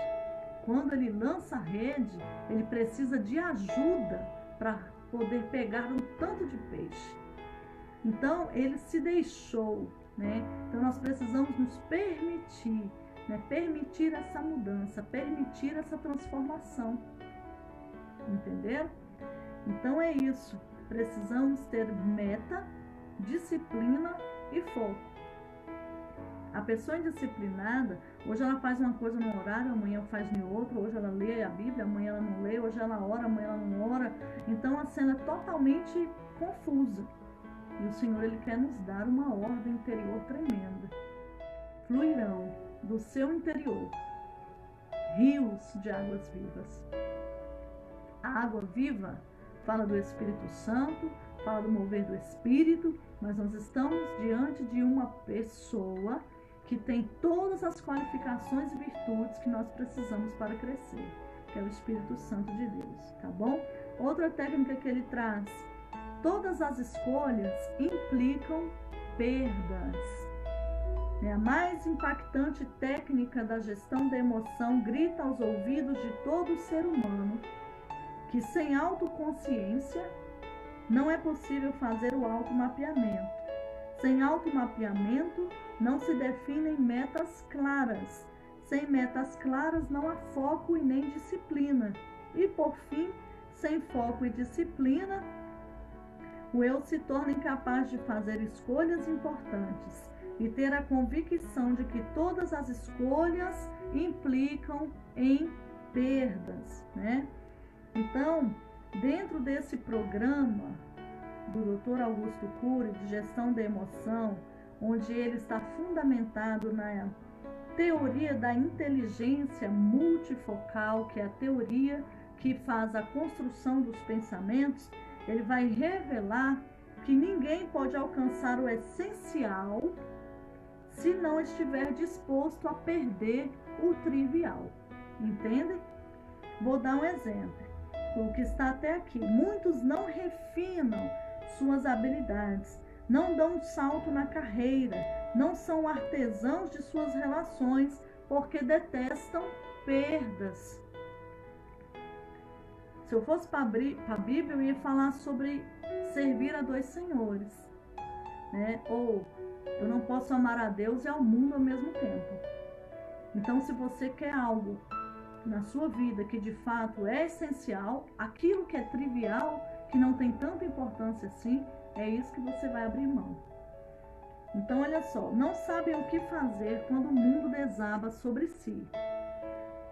Quando ele lança a rede, ele precisa de ajuda para poder pegar um tanto de peixe. Então ele se deixou, né? Então nós precisamos nos permitir, né? Permitir essa mudança, permitir essa transformação. Entenderam? Então é isso. Precisamos ter meta, disciplina e foco. A pessoa indisciplinada, hoje ela faz uma coisa num horário, amanhã faz em outro, hoje ela lê a Bíblia, amanhã ela não lê, hoje ela ora, amanhã ela não ora. Então a cena é totalmente confusa. E o Senhor, ele quer nos dar uma ordem interior tremenda. fluirão do seu interior rios de águas vivas. A água viva fala do Espírito Santo, fala do mover do Espírito, mas nós estamos diante de uma pessoa que tem todas as qualificações e virtudes que nós precisamos para crescer, que é o Espírito Santo de Deus, tá bom? Outra técnica que ele traz: todas as escolhas implicam perdas. A mais impactante técnica da gestão da emoção grita aos ouvidos de todo ser humano que sem autoconsciência não é possível fazer o automapeamento. Sem automapeamento não se definem metas claras. Sem metas claras não há foco e nem disciplina. E por fim, sem foco e disciplina, o eu se torna incapaz de fazer escolhas importantes e ter a convicção de que todas as escolhas implicam em perdas, né? Então, dentro desse programa do Dr. Augusto Cury, de gestão da emoção, onde ele está fundamentado na teoria da inteligência multifocal, que é a teoria que faz a construção dos pensamentos, ele vai revelar que ninguém pode alcançar o essencial se não estiver disposto a perder o trivial. Entende? Vou dar um exemplo. O que está até aqui. Muitos não refinam suas habilidades, não dão um salto na carreira, não são artesãos de suas relações, porque detestam perdas. Se eu fosse para a Bíblia, eu ia falar sobre servir a dois senhores, né? Ou eu não posso amar a Deus e ao mundo ao mesmo tempo. Então, se você quer algo na sua vida que de fato é essencial, aquilo que é trivial, que não tem tanta importância assim, é isso que você vai abrir mão. Então, olha só, não sabem o que fazer quando o mundo desaba sobre si.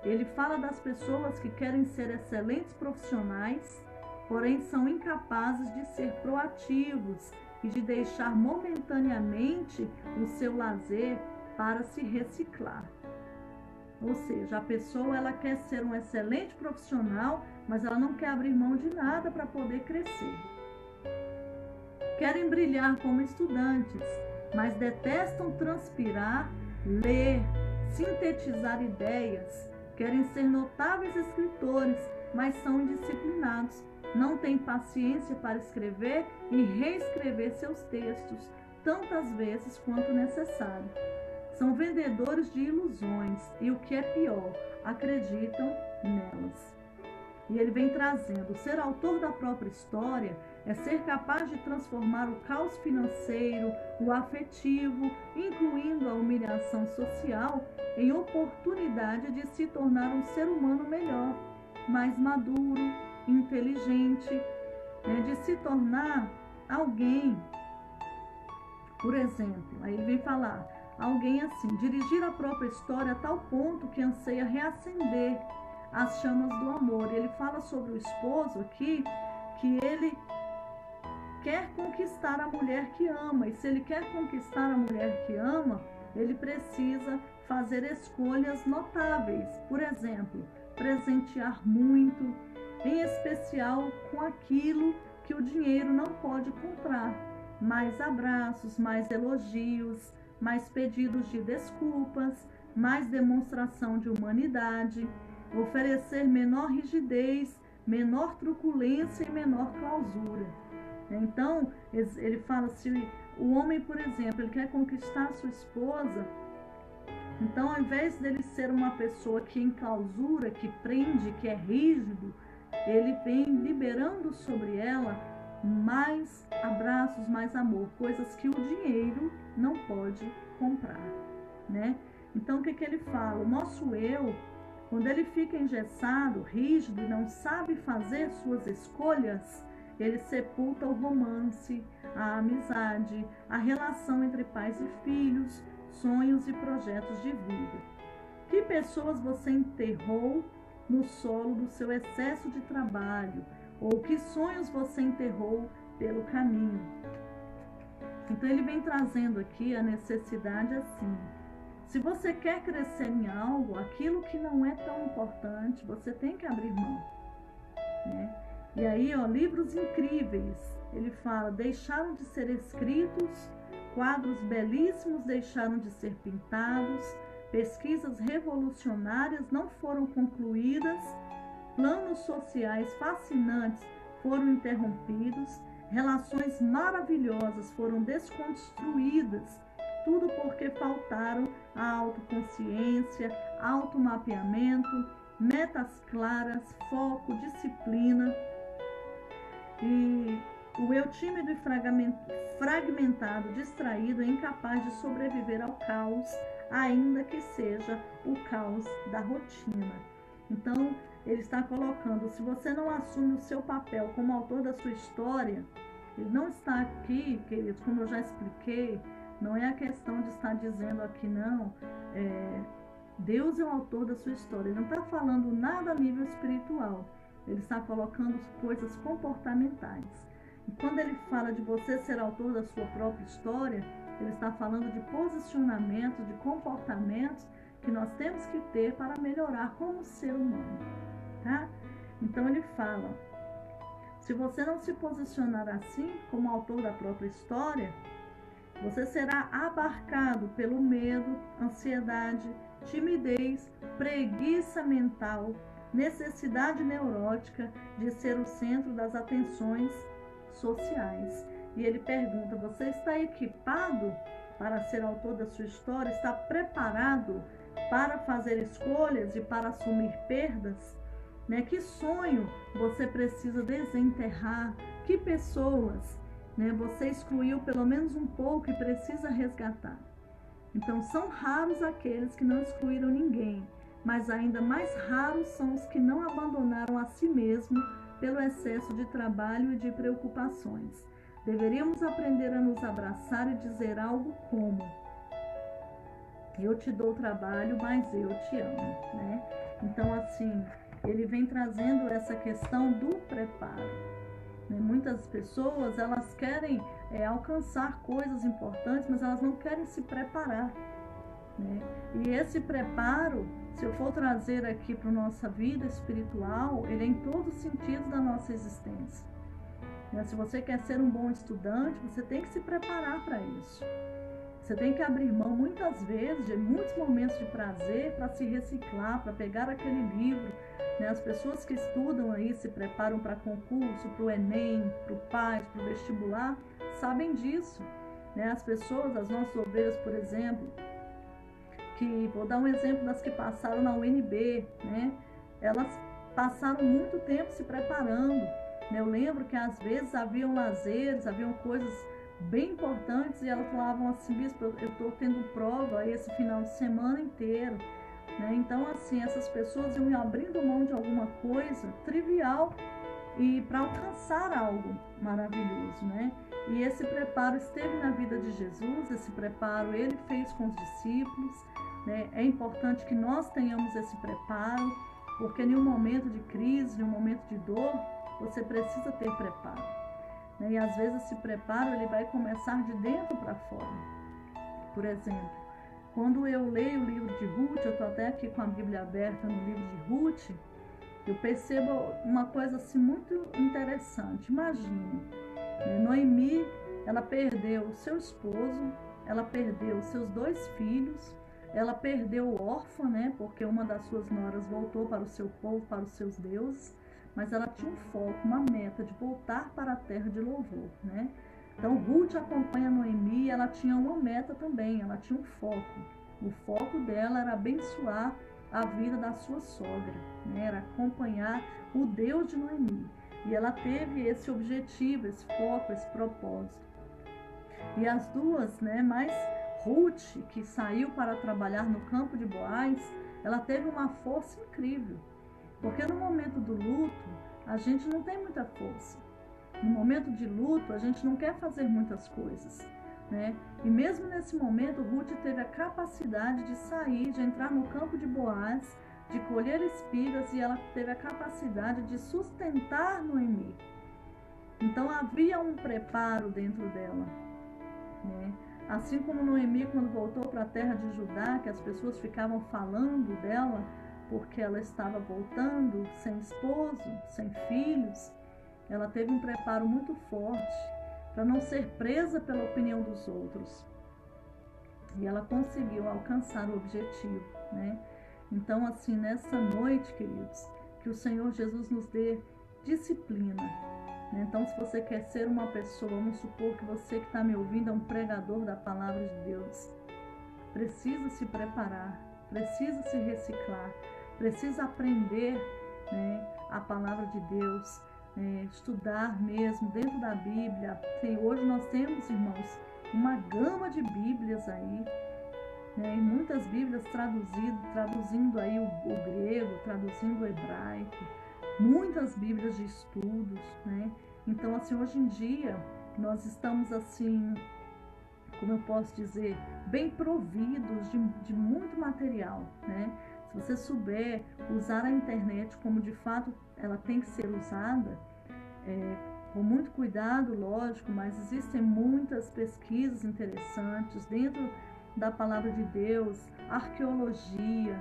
Ele fala das pessoas que querem ser excelentes profissionais, porém são incapazes de ser proativos e de deixar momentaneamente o seu lazer para se reciclar. Ou seja, a pessoa ela quer ser um excelente profissional, mas ela não quer abrir mão de nada para poder crescer. Querem brilhar como estudantes, mas detestam transpirar, ler, sintetizar ideias. Querem ser notáveis escritores, mas são indisciplinados. Não têm paciência para escrever e reescrever seus textos tantas vezes quanto necessário. São vendedores de ilusões e, o que é pior, acreditam nelas. E ele vem trazendo: ser autor da própria história é ser capaz de transformar o caos financeiro, o afetivo, incluindo a humilhação social, em oportunidade de se tornar um ser humano melhor, mais maduro, inteligente, de se tornar alguém. Por exemplo, aí ele vem falar: alguém assim, dirigir a própria história a tal ponto que anseia reacender as chamas do amor. E ele fala sobre o esposo aqui, que ele quer conquistar a mulher que ama. E se ele quer conquistar a mulher que ama, ele precisa fazer escolhas notáveis. Por exemplo, presentear muito, em especial com aquilo que o dinheiro não pode comprar. Mais abraços, mais elogios, mais pedidos de desculpas, mais demonstração de humanidade, oferecer menor rigidez, menor truculência e menor clausura. Então, ele fala, se o homem, por exemplo, ele quer conquistar a sua esposa, então, ao invés dele ser uma pessoa que enclausura, que prende, que é rígido, ele vem liberando sobre ela mais abraços, mais amor, coisas que o dinheiro não pode comprar, né? Então, o que ele fala? O nosso eu, quando ele fica engessado, rígido e não sabe fazer suas escolhas, ele sepulta o romance, a amizade, a relação entre pais e filhos, sonhos e projetos de vida. Que pessoas você enterrou no solo do seu excesso de trabalho? Ou que sonhos você enterrou pelo caminho? Então ele vem trazendo aqui a necessidade assim: Se você quer crescer em algo, aquilo que não é tão importante, você tem que abrir mão, né? E aí, livros incríveis, ele fala, deixaram de ser escritos, quadros belíssimos deixaram de ser pintados, pesquisas revolucionárias não foram concluídas, planos sociais fascinantes foram interrompidos, relações maravilhosas foram desconstruídas, tudo porque faltaram a autoconsciência, automapeamento, metas claras, foco, disciplina. E o eu tímido e fragmentado, distraído, é incapaz de sobreviver ao caos, ainda que seja o caos da rotina. Então, ele está colocando, se você não assume o seu papel como autor da sua história, ele não está aqui, queridos, como eu já expliquei, não é a questão de estar dizendo aqui, não, Deus é o autor da sua história. Ele não está falando nada a nível espiritual. Ele está colocando coisas comportamentais. E quando ele fala de você ser autor da sua própria história, ele está falando de posicionamentos, de comportamentos que nós temos que ter para melhorar como ser humano, tá? Então ele fala, se você não se posicionar assim, como autor da própria história, você será abarcado pelo medo, ansiedade, timidez, preguiça mental, necessidade neurótica de ser o centro das atenções sociais. E ele pergunta, você está equipado para ser autor da sua história? Está preparado para fazer escolhas e para assumir perdas? Né? Que sonho você precisa desenterrar? Que pessoas, né, você excluiu pelo menos um pouco e precisa resgatar? Então, são raros aqueles que não excluíram ninguém, mas ainda mais raros são os que não abandonaram a si mesmo pelo excesso de trabalho e de preocupações. Deveríamos aprender a nos abraçar e dizer algo como: eu te dou trabalho, mas eu te amo, né? Então, assim, ele vem trazendo essa questão do preparo. Muitas pessoas, elas querem alcançar coisas importantes, mas elas não querem se preparar, né? E esse preparo, se eu for trazer aqui para a nossa vida espiritual, ele é em todos os sentidos da nossa existência, né? Se você quer ser um bom estudante, você tem que se preparar para isso. Você tem que abrir mão, muitas vezes, de muitos momentos de prazer para se reciclar, para pegar aquele livro, né? As pessoas que estudam aí, se preparam para concurso, para o Enem, para o PAS, para o vestibular, sabem disso, né? As pessoas, as nossas obreiras, por exemplo, que vou dar um exemplo das que passaram na UNB, né? Elas passaram muito tempo se preparando, né? Eu lembro que às vezes haviam lazeres, haviam coisas bem importantes e elas falavam assim, bispo, eu estou tendo prova esse final de semana inteiro, né? Então, assim, essas pessoas iam abrindo mão de alguma coisa trivial e para alcançar algo maravilhoso, né? E esse preparo esteve na vida de Jesus, esse preparo ele fez com os discípulos, né? É importante que nós tenhamos esse preparo, porque em um momento de crise, em um momento de dor, você precisa ter preparo, né? E às vezes esse preparo ele vai começar de dentro para fora. Por exemplo, quando eu leio o livro de Ruth, eu estou até aqui com a Bíblia aberta no livro de Ruth, eu percebo uma coisa assim muito interessante. Imagine, Noemi, ela perdeu o seu esposo, ela perdeu os seus 2 filhos, ela perdeu o órfão, né? Porque uma das suas noras voltou para o seu povo, para os seus deuses, mas ela tinha um foco, uma meta de voltar para a terra de louvor, né? Então, Ruth acompanha Noemi e ela tinha uma meta também, ela tinha um foco. O foco dela era abençoar a vida da sua sogra, né? Era acompanhar o Deus de Noemi. E ela teve esse objetivo, esse foco, esse propósito. E as duas, né, mais Ruth, que saiu para trabalhar no campo de Boaz, ela teve uma força incrível. Porque no momento do luto, a gente não tem muita força. No momento de luto, a gente não quer fazer muitas coisas, né? E mesmo nesse momento, Ruth teve a capacidade de sair, de entrar no campo de Boaz, de colher espigas, e ela teve a capacidade de sustentar Noemi. Então havia um preparo dentro dela, né? Assim como Noemi, quando voltou para a terra de Judá, que as pessoas ficavam falando dela porque ela estava voltando sem esposo, sem filhos, ela teve um preparo muito forte para não ser presa pela opinião dos outros. E ela conseguiu alcançar o objetivo, né? Então, assim, nessa noite, queridos, que o Senhor Jesus nos dê disciplina. Então, se você quer ser uma pessoa, vamos supor que você que está me ouvindo é um pregador da palavra de Deus, precisa se preparar, precisa se reciclar, precisa aprender, né, a palavra de Deus, estudar mesmo dentro da Bíblia. Hoje nós temos, irmãos, uma gama de Bíblias aí, né, e muitas Bíblias traduzindo aí o grego, traduzindo o hebraico, muitas Bíblias de estudos, né? Então, assim, hoje em dia, nós estamos, assim, como eu posso dizer, bem providos de muito material, né? Se você souber usar a internet como de fato ela tem que ser usada, com muito cuidado, lógico, mas existem muitas pesquisas interessantes dentro da palavra de Deus, arqueologia,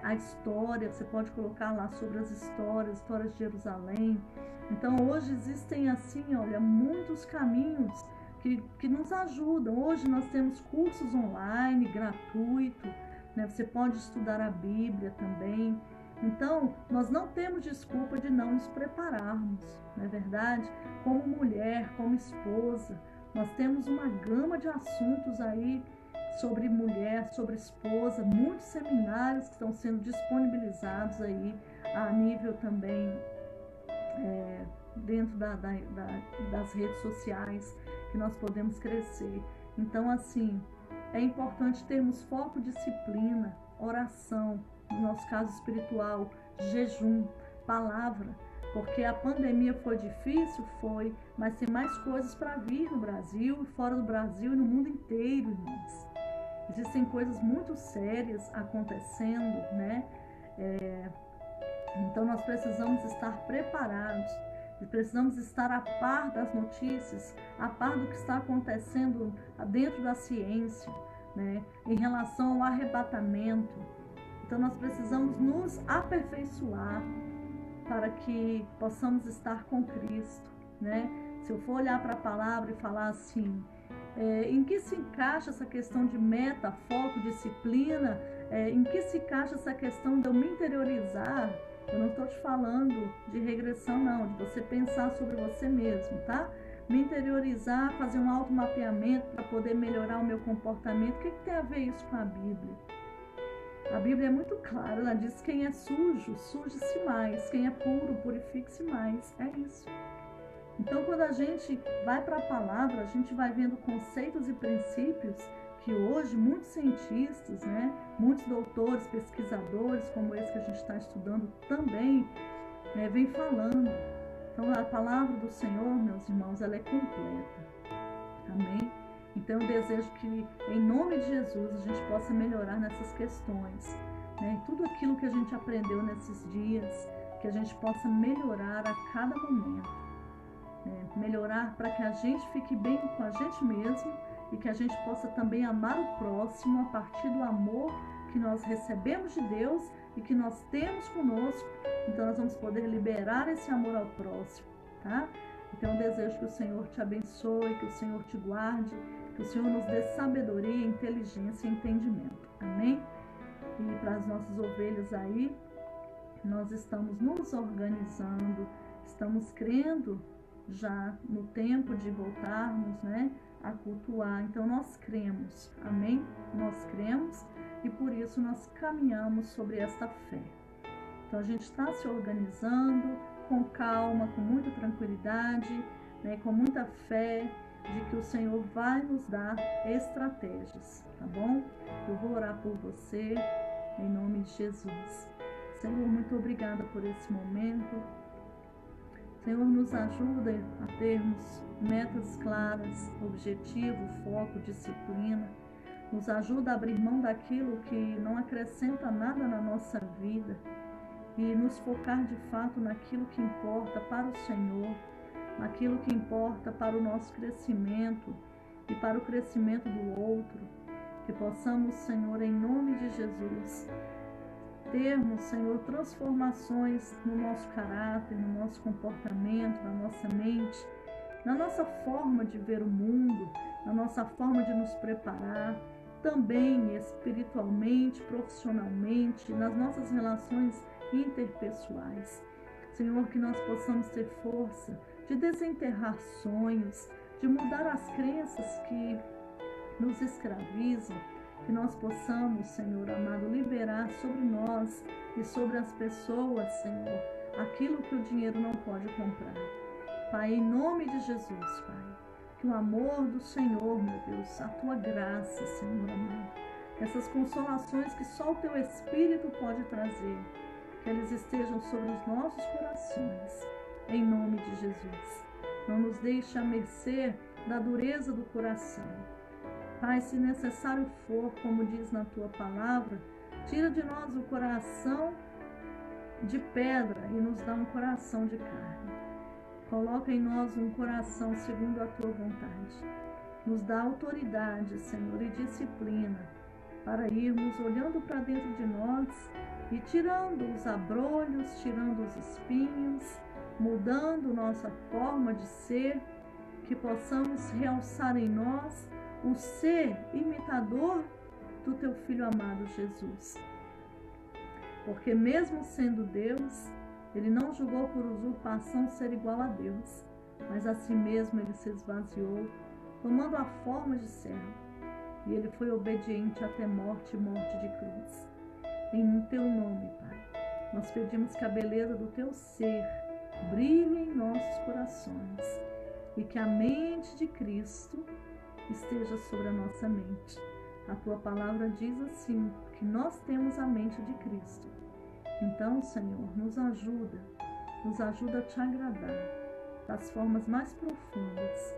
a história, você pode colocar lá sobre as histórias de Jerusalém. Então hoje existem, assim, olha, muitos caminhos que nos ajudam. Hoje nós temos cursos online, gratuito, né? Você pode estudar a Bíblia também. Então, nós não temos desculpa de não nos prepararmos, não é verdade? Como mulher, como esposa, nós temos uma gama de assuntos aí sobre mulher, sobre esposa, muitos seminários que estão sendo disponibilizados aí a nível também dentro das redes sociais, que nós podemos crescer. Então, assim, é importante termos foco, disciplina, oração, no nosso caso espiritual, jejum, palavra, porque a pandemia foi difícil, foi, mas tem mais coisas para vir no Brasil e fora do Brasil e no mundo inteiro, irmãos. Existem coisas muito sérias acontecendo, né? Então nós precisamos estar preparados, precisamos estar a par das notícias, a par do que está acontecendo dentro da ciência, né? Em relação ao arrebatamento. Então nós precisamos nos aperfeiçoar para que possamos estar com Cristo, né? Se eu for olhar para a palavra e falar assim, em que se encaixa essa questão de meta, foco, disciplina, em que se encaixa essa questão de eu me interiorizar? Eu não estou te falando de regressão, não, de você pensar sobre você mesmo, tá? Me interiorizar, fazer um automapeamento para poder melhorar o meu comportamento. O que tem a ver isso com a Bíblia? A Bíblia é muito clara, ela diz que quem é sujo, suje-se mais, quem é puro, purifique-se mais. É isso. Então, quando a gente vai para a palavra, a gente vai vendo conceitos e princípios que hoje muitos cientistas, né, muitos doutores, pesquisadores, como esse que a gente está estudando também, vem falando. Então, a palavra do Senhor, meus irmãos, ela é completa. Amém? Então, eu desejo que, em nome de Jesus, a gente possa melhorar nessas questões, né? Tudo aquilo que a gente aprendeu nesses dias, que a gente possa melhorar a cada momento, né? Melhorar para que a gente fique bem com a gente mesmo e que a gente possa também amar o próximo a partir do amor que nós recebemos de Deus e que nós temos conosco. Então, nós vamos poder liberar esse amor ao próximo, tá? Então, eu desejo que o Senhor te abençoe, que o Senhor te guarde, que o Senhor nos dê sabedoria, inteligência e entendimento. Amém? E para as nossas ovelhas aí, nós estamos nos organizando, estamos crendo já no tempo de voltarmos, né, a cultuar. Então, nós cremos. Amém? Nós cremos e por isso nós caminhamos sobre esta fé. Então, a gente está se organizando com calma, com muita tranquilidade, né, com muita fé de que o Senhor vai nos dar estratégias, tá bom? Eu vou orar por você, em nome de Jesus. Senhor, muito obrigada por esse momento. Senhor, nos ajuda a termos metas claras, objetivo, foco, disciplina. Nos ajuda a abrir mão daquilo que não acrescenta nada na nossa vida e nos focar de fato naquilo que importa para o Senhor, naquilo que importa para o nosso crescimento, e para o crescimento do outro. Que possamos, Senhor, em nome de Jesus, termos, Senhor, transformações no nosso caráter, no nosso comportamento, na nossa mente, na nossa forma de ver o mundo, na nossa forma de nos preparar, também espiritualmente, profissionalmente, nas nossas relações interpessoais. Senhor, que nós possamos ter força de desenterrar sonhos, de mudar as crenças que nos escravizam, que nós possamos, Senhor amado, liberar sobre nós e sobre as pessoas, Senhor, aquilo que o dinheiro não pode comprar. Pai, em nome de Jesus, Pai, que o amor do Senhor, meu Deus, a tua graça, Senhor amado, essas consolações que só o teu Espírito pode trazer, que eles estejam sobre os nossos corações, em nome de Jesus. Não nos deixe à mercê da dureza do coração. Pai, se necessário for, como diz na tua palavra, tira de nós o coração de pedra e nos dá um coração de carne. Coloca em nós um coração segundo a tua vontade. Nos dá autoridade, Senhor, e disciplina para irmos olhando para dentro de nós e tirando os abrolhos, tirando os espinhos, mudando nossa forma de ser, que possamos realçar em nós o ser imitador do teu Filho amado Jesus. Porque mesmo sendo Deus, ele não julgou por usurpação ser igual a Deus, mas a si mesmo ele se esvaziou, tomando a forma de servo. E ele foi obediente até morte e morte de cruz. Em teu nome, Pai, nós pedimos que a beleza do teu ser brilhe em nossos corações e que a mente de Cristo esteja sobre a nossa mente. A tua palavra diz assim, que nós temos a mente de Cristo. Então, Senhor, nos ajuda a te agradar das formas mais profundas,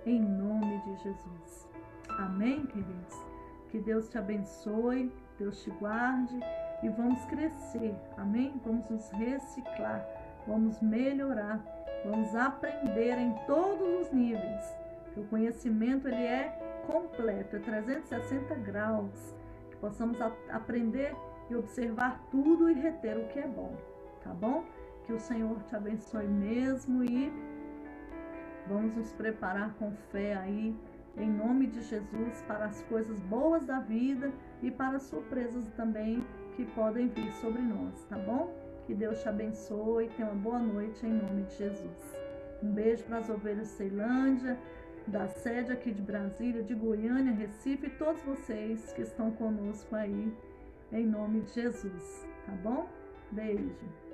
em nome de Jesus. Amém, queridos? Que Deus te abençoe, Deus te guarde e vamos crescer, amém? Vamos nos reciclar, vamos melhorar, vamos aprender em todos os níveis. O conhecimento ele é completo, é 360 graus, que possamos aprender e observar tudo e reter o que é bom, tá bom? Que o Senhor te abençoe mesmo e vamos nos preparar com fé aí, em nome de Jesus, para as coisas boas da vida e para as surpresas também que podem vir sobre nós, tá bom? Que Deus te abençoe, tenha uma boa noite em nome de Jesus. Um beijo para as ovelhas Ceilândia, da sede aqui de Brasília, de Goiânia, Recife e todos vocês que estão conosco aí, em nome de Jesus, tá bom? Beijo.